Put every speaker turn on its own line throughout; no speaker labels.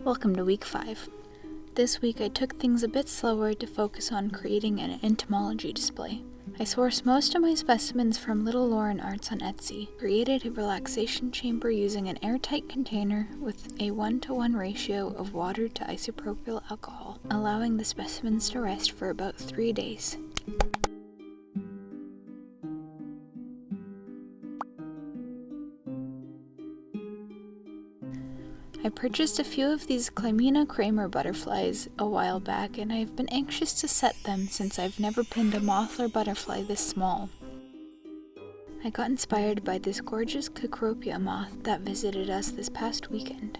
Welcome to week 5. This week I took things a bit slower to focus on creating an entomology display. I sourced most of my specimens from Little Lauren Arts on Etsy, created a relaxation chamber using an airtight container with a 1-to-1 ratio of water to isopropyl alcohol, allowing the specimens to rest for about 3 days. I purchased a few of these Clymena Kramer butterflies a while back, and I've been anxious to set them since I've never pinned a moth or butterfly this small. I got inspired by this gorgeous Cecropia moth that visited us this past weekend.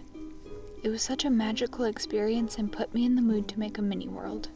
It was such a magical experience and put me in the mood to make a mini world.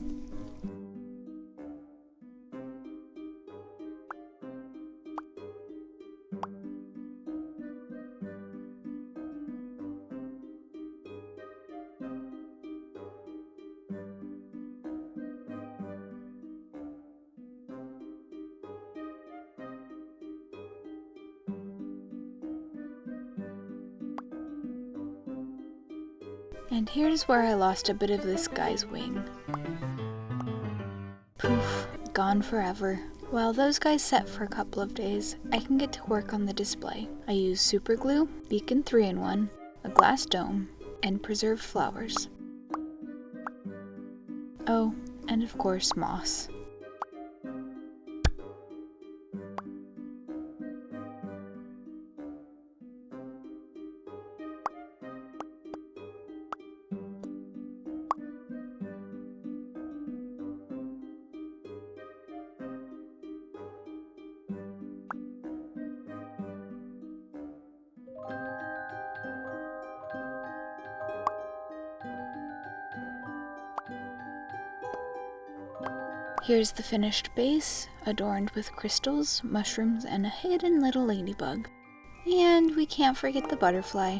And here's where I lost a bit of this guy's wing. Poof, gone forever. While those guys set for a couple of days, I can get to work on the display. I use super glue, Beacon 3-in-1, a glass dome, and preserved flowers. Oh, and of course moss. Here's the finished base, adorned with crystals, mushrooms, and a hidden little ladybug. And we can't forget the butterfly.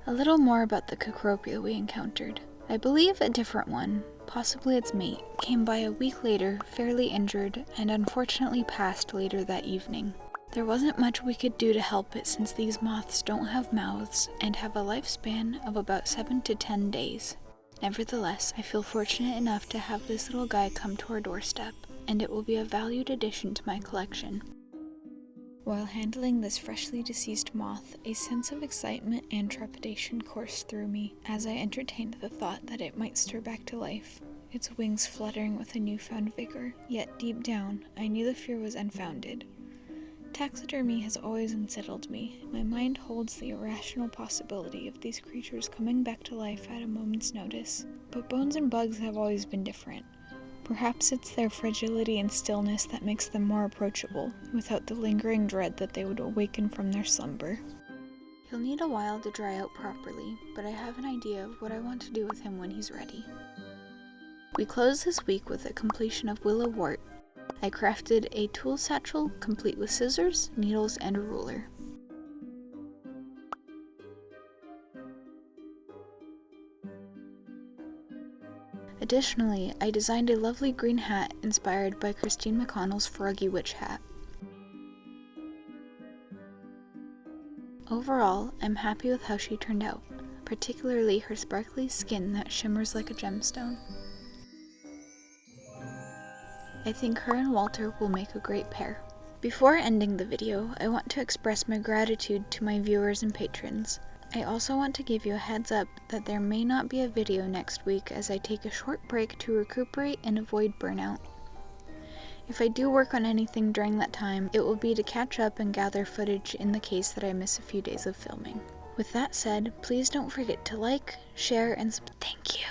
A little more about the Cecropia we encountered. I believe a different one, possibly its mate, came by a week later, fairly injured, and unfortunately passed later that evening. There wasn't much we could do to help it since these moths don't have mouths and have a lifespan of about 7 to 10 days. Nevertheless, I feel fortunate enough to have this little guy come to our doorstep, and it will be a valued addition to my collection. While handling this freshly deceased moth, a sense of excitement and trepidation coursed through me as I entertained the thought that it might stir back to life, its wings fluttering with a newfound vigor. Yet deep down, I knew the fear was unfounded. Taxidermy has always unsettled me. My mind holds the irrational possibility of these creatures coming back to life at a moment's notice. But bones and bugs have always been different. Perhaps it's their fragility and stillness that makes them more approachable, without the lingering dread that they would awaken from their slumber. He'll need a while to dry out properly, but I have an idea of what I want to do with him when he's ready. We close this week with the completion of Willow Wart. I crafted a tool satchel complete with scissors, needles, and a ruler. Additionally, I designed a lovely green hat inspired by Christine McConnell's Froggy Witch hat. Overall, I'm happy with how she turned out, particularly her sparkly skin that shimmers like a gemstone. I think her and Walter will make a great pair. Before ending the video, I want to express my gratitude to my viewers and patrons. I also want to give you a heads up that there may not be a video next week as I take a short break to recuperate and avoid burnout. If I do work on anything during that time, it will be to catch up and gather footage in the case that I miss a few days of filming. With that said, please don't forget to like, share, and thank you.